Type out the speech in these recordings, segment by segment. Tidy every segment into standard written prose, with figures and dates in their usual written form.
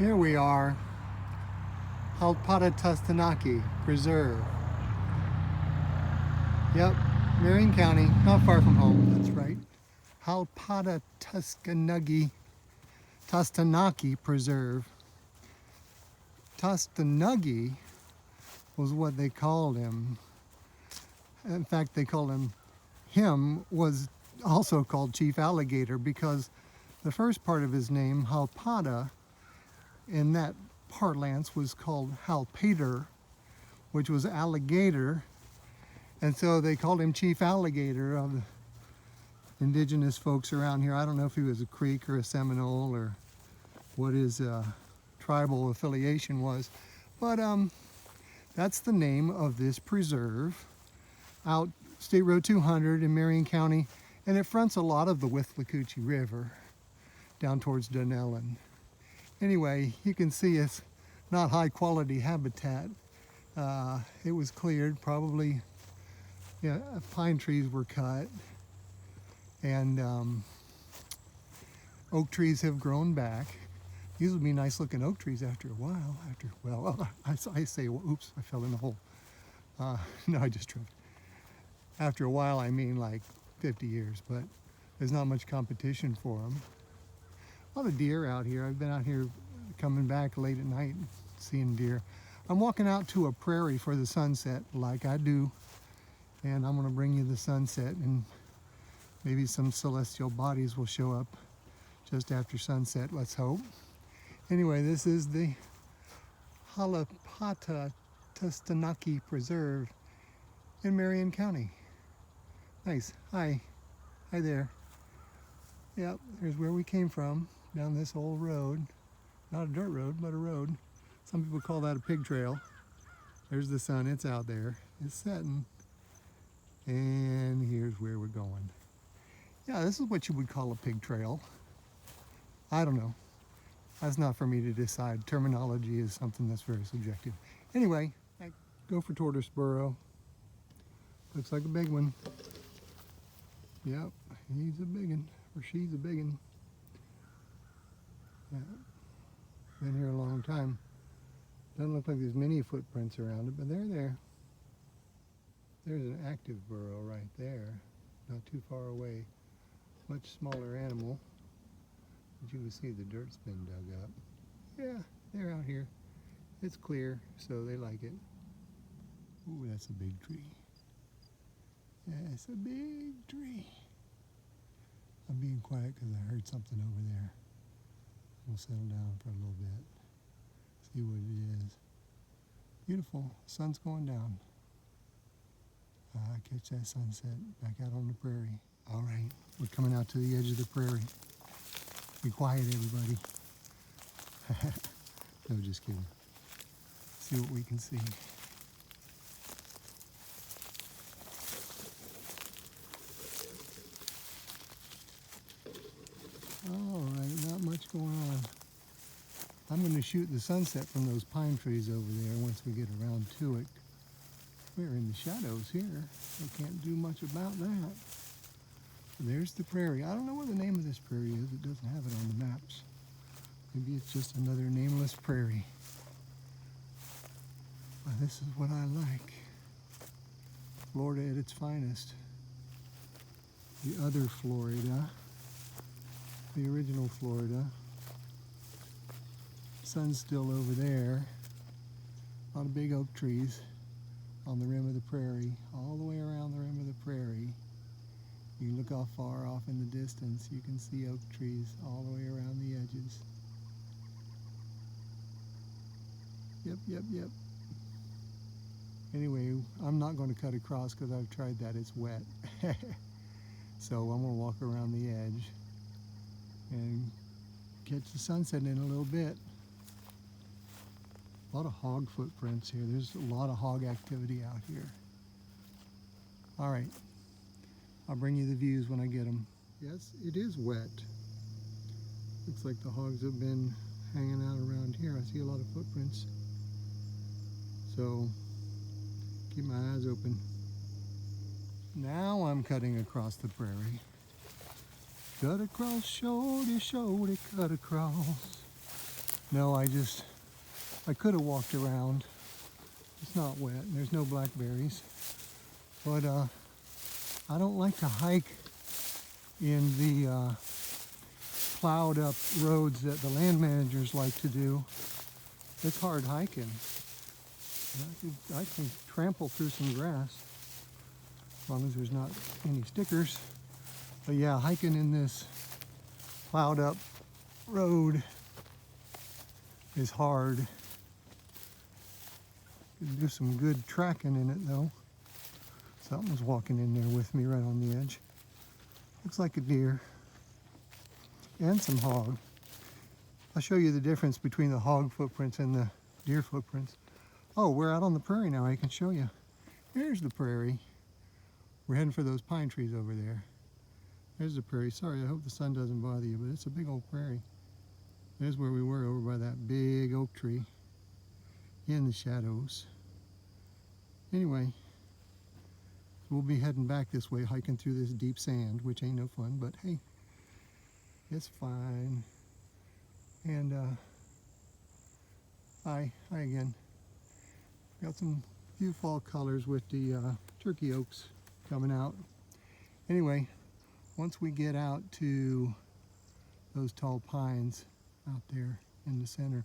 Here we are, Halpata Tastanaki Preserve. Yep, Marion County, not far from home, that's right. Halpata Tastanaki Preserve. Tastanaki was what they called him. In fact, they called him was also called Chief Alligator because the first part of his name, Halpata, in that parlance was called Halpater, which was alligator, and so they called him Chief Alligator of the indigenous folks around here. I don't know if he was a Creek or a Seminole or what his tribal affiliation was, but that's the name of this preserve out State Road 200 in Marion County, and it fronts a lot of the Withlacoochee River down towards Dunellen. Anyway, you can see it's not high quality habitat. It was cleared, probably, yeah, pine trees were cut, and oak trees have grown back. These would be nice looking oak trees after a while. I say, well, oops, I fell in the hole. No, I just tripped. After a while, I mean like 50 years, but there's not much competition for them. A lot of deer out here. I've been out here coming back late at night seeing deer. I'm walking out to a prairie for the sunset like I do, and I'm going to bring you the sunset, and maybe some celestial bodies will show up just after sunset, let's hope. Anyway, this is the Halpata Tastanaki Preserve in Marion County. Nice. Hi there. Yep, here's where we came from, down this old road. Not a dirt road, but a road. Some people call that a pig trail. There's the sun, it's out there. It's setting. And here's where we're going. Yeah, this is what you would call a pig trail. I don't know. That's not for me to decide. Terminology is something that's very subjective. Anyway, I go for tortoise burrow. Looks like a big one. Yep, he's a big one. Or she's a big one. Yeah. Been here a long time. Doesn't look like there's many footprints around it, but they're there. There's an active burrow right there, not too far away. Much smaller animal. But you can see the dirt's been dug up. Yeah, they're out here. It's clear, so they like it. Ooh, that's a big tree. That's a big tree. I'm being quiet because I heard something over there. We'll settle down for a little bit, see what it is. Beautiful, sun's going down. Catch that sunset back out on the prairie. All right, we're coming out to the edge of the prairie. Be quiet, everybody. No, just kidding. See what we can see. All right, not much going on. I'm going to shoot the sunset from those pine trees over there once we get around to it. We're in the shadows here. I can't do much about that. There's the prairie. I don't know what the name of this prairie is. It doesn't have it on the maps. Maybe it's just another nameless prairie. But this is what I like. Florida at its finest. The other Florida. The original Florida. Sun's still over there. A lot of big oak trees on the rim of the prairie, all the way around the rim of the prairie. You look off far off in the distance, you can see oak trees all the way around the edges. Yep. Anyway, I'm not going to cut across because I've tried that, it's wet. So I'm going to walk around the edge and catch the sunset in a little bit. A lot of hog footprints here. There's a lot of hog activity out here. All right, I'll bring you the views when I get them. Yes, it is wet. Looks like the hogs have been hanging out around here. I see a lot of footprints. So, keep my eyes open. Now I'm cutting across the prairie. Cut across, shorty, cut across. No, I could have walked around. It's not wet, and there's no blackberries. But I don't like to hike in the plowed up roads that the land managers like to do. It's hard hiking. I can trample through some grass as long as there's not any stickers. But yeah, hiking in this plowed up road is hard. You can do some good tracking in it though. Something's walking in there with me right on the edge. Looks like a deer and some hog. I'll show you the difference between the hog footprints and the deer footprints. Oh, we're out on the prairie now. I can show you. Here's the prairie. We're heading for those pine trees over there. There's the prairie. Sorry, I hope the sun doesn't bother you, but it's a big old prairie. There's where we were, over by that big oak tree in the shadows. Anyway, we'll be heading back this way, hiking through this deep sand, which ain't no fun, but hey, it's fine. And hi again. Got some few fall colors with the turkey oaks coming out. Anyway, once we get out to those tall pines out there in the center,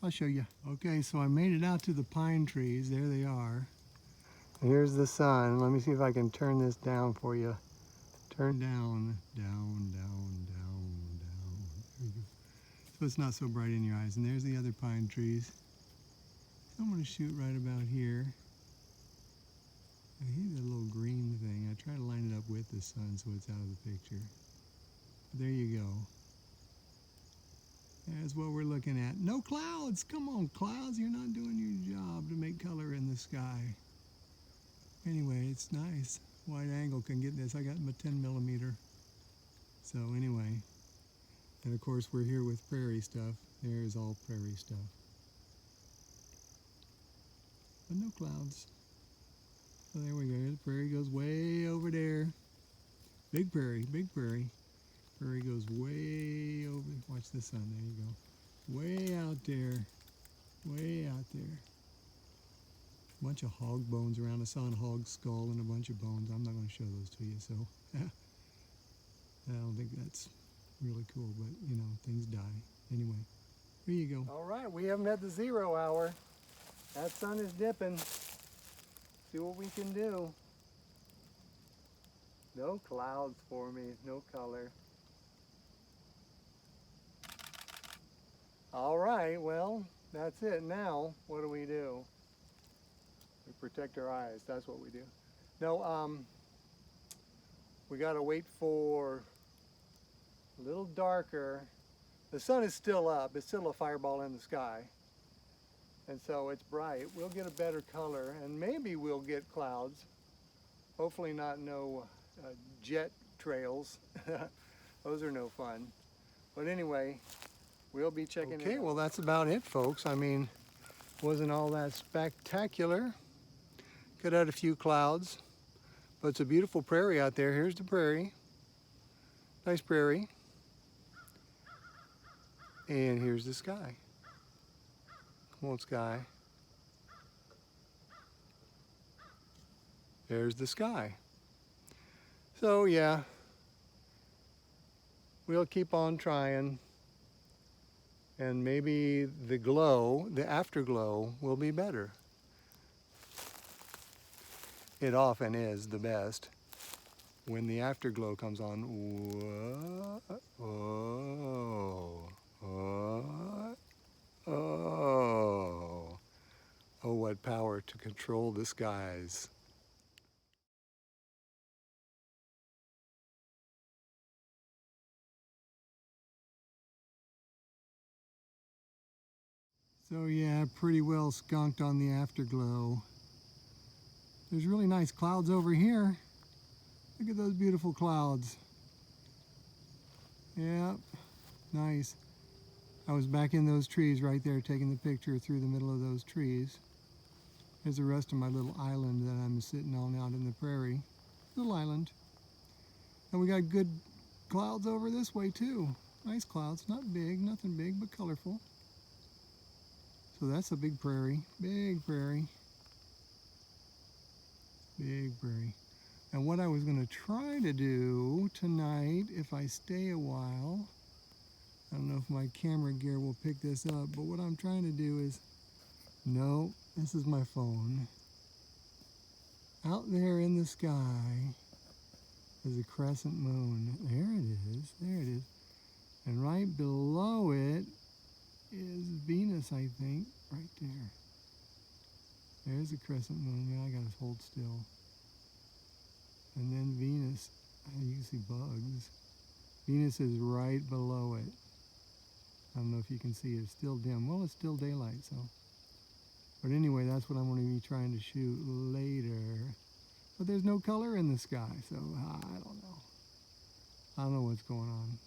I'll show you. Okay, so I made it out to the pine trees. There they are. And here's the sun. Let me see if I can turn this down for you. Turn down, down, down, down, down. There you go. So it's not so bright in your eyes. And there's the other pine trees. So I'm going to shoot right about here. I hear that little green thing. I try to line it up with the sun so it's out of the picture. But there you go. That's what we're looking at. No clouds! Come on, clouds! You're not doing your job to make color in the sky. Anyway, it's nice. Wide angle can get this. I got my 10mm. So anyway, and of course we're here with prairie stuff. There's all prairie stuff. But no clouds. So there we go. The prairie goes way over there. Big prairie, big prairie. Prairie goes way over. Watch the sun. There you go. Way out there. Way out there. Bunch of hog bones around. I saw a hog skull and a bunch of bones. I'm not going to show those to you, so I don't think that's really cool, but you know, things die. Anyway, here you go. All right, we haven't had the 0 hour. That sun is dipping. See what we can do. No clouds for me, no color. All right, well, that's it. Now, what do? We protect our eyes. That's what we do. No, we got to wait for a little darker. The sun is still up. It's still a fireball in the sky. And so it's bright. We'll get a better color, and maybe we'll get clouds. Hopefully not no jet trails. Those are no fun. But anyway, we'll be checking it out. Okay, well that's about it, folks. I mean, wasn't all that spectacular. Could have had a few clouds, but it's a beautiful prairie out there. Here's the prairie. Nice prairie. And here's the sky. Come on, sky. There's the sky. So yeah, we'll keep on trying, and maybe the glow, the afterglow, will be better. It often is the best when the afterglow comes on. Oh, what power to control the skies. So yeah, pretty well skunked on the afterglow. There's really nice clouds over here. Look at those beautiful clouds. Yeah, nice. I was back in those trees right there taking the picture through the middle of those trees. There's the rest of my little island that I'm sitting on out in the prairie. Little island. And we got good clouds over this way too. Nice clouds, not big, nothing big, but colorful. So that's a big prairie, big prairie, big prairie. And what I was going to try to do tonight, if I stay a while, I don't know if my camera gear will pick this up, but what I'm trying to do is, no, this is my phone. Out there in the sky is a crescent moon. There it is, there it is. And right below it is Venus, I think, right there. There's a crescent moon. Yeah, I gotta hold still. And then Venus, you can see bugs. Venus is right below it. I don't know if you can see it. It's still dim. Well, it's still daylight, so. But anyway, that's what I'm going to be trying to shoot later. But there's no color in the sky, so I don't know. I don't know what's going on.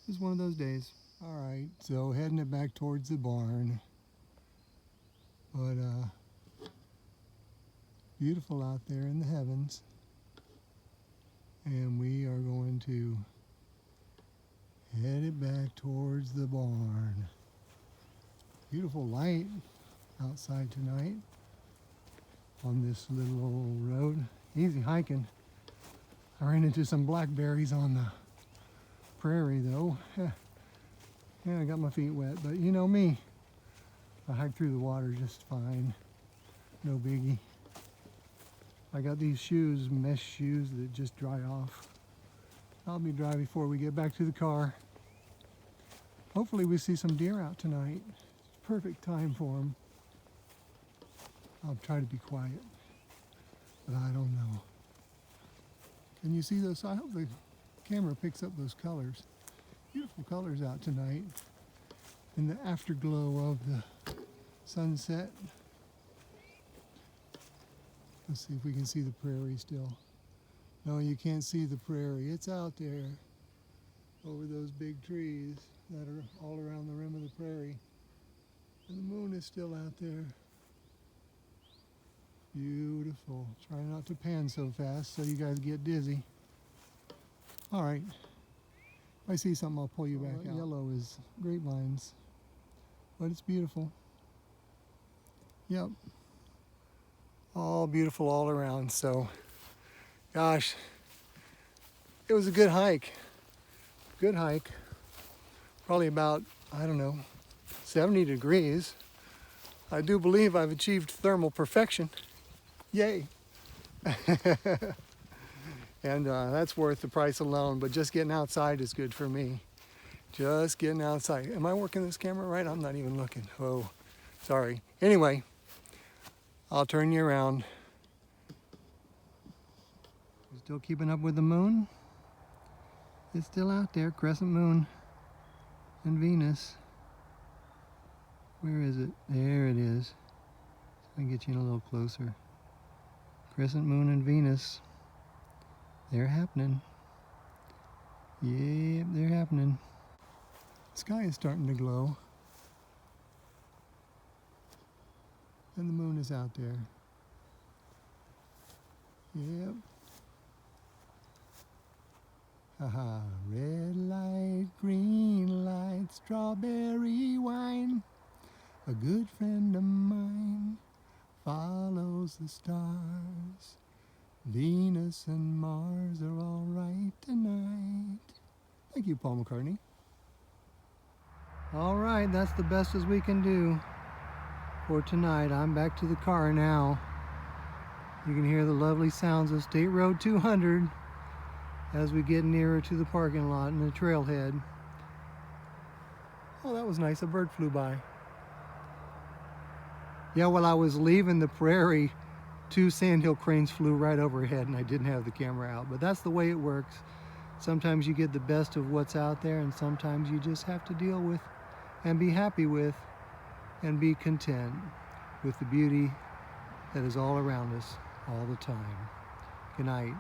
Just one of those days. All right, so heading it back towards the barn. But beautiful out there in the heavens. And we are going to head it back towards the barn. Beautiful light outside tonight on this little old road. Easy hiking. I ran into some blackberries on the prairie though. Yeah, I got my feet wet, but you know me. I hike through the water just fine. No biggie. I got these shoes, mesh shoes that just dry off. I'll be dry before we get back to the car. Hopefully we see some deer out tonight. Perfect time for them. I'll try to be quiet, but I don't know. Can you see those? I hope the camera picks up those colors. Beautiful colors out tonight in the afterglow of the sunset. Let's see if we can see the prairie still. No, you can't see the prairie. It's out there over those big trees that are all around the rim of the prairie. And the moon is still out there. Beautiful. Try not to pan so fast so you guys get dizzy. All right. If I see something, I'll pull you back out. Yellow is grapevines, but it's beautiful. Yep. All beautiful all around. So, gosh, it was a good hike. Good hike. Probably about, I don't know, 70 degrees. I do believe I've achieved thermal perfection. Yay. And that's worth the price alone, but just getting outside is good for me. Just getting outside. Am I working this camera right? I'm not even looking. Oh, sorry. Anyway, I'll turn you around. Still keeping up with the moon? It's still out there, crescent moon and Venus. Where is it? There it is. Let me get you in a little closer. Crescent moon and Venus. They're happening. Yep, they're happening. The sky is starting to glow. And the moon is out there. Yep. Haha, red light, green light, strawberry wine. A good friend of mine follows the stars. Venus and Mars are all right tonight. Thank you, Paul McCartney. All right, that's the best as we can do for tonight. I'm back to the car now. You can hear the lovely sounds of State Road 200 as we get nearer to the parking lot and the trailhead. Oh, that was nice. A bird flew by. Yeah, while I was leaving the prairie, 2 sandhill cranes flew right overhead and I didn't have the camera out. But that's the way it works. Sometimes you get the best of what's out there and sometimes you just have to deal with and be happy with and be content with the beauty that is all around us all the time. Good night.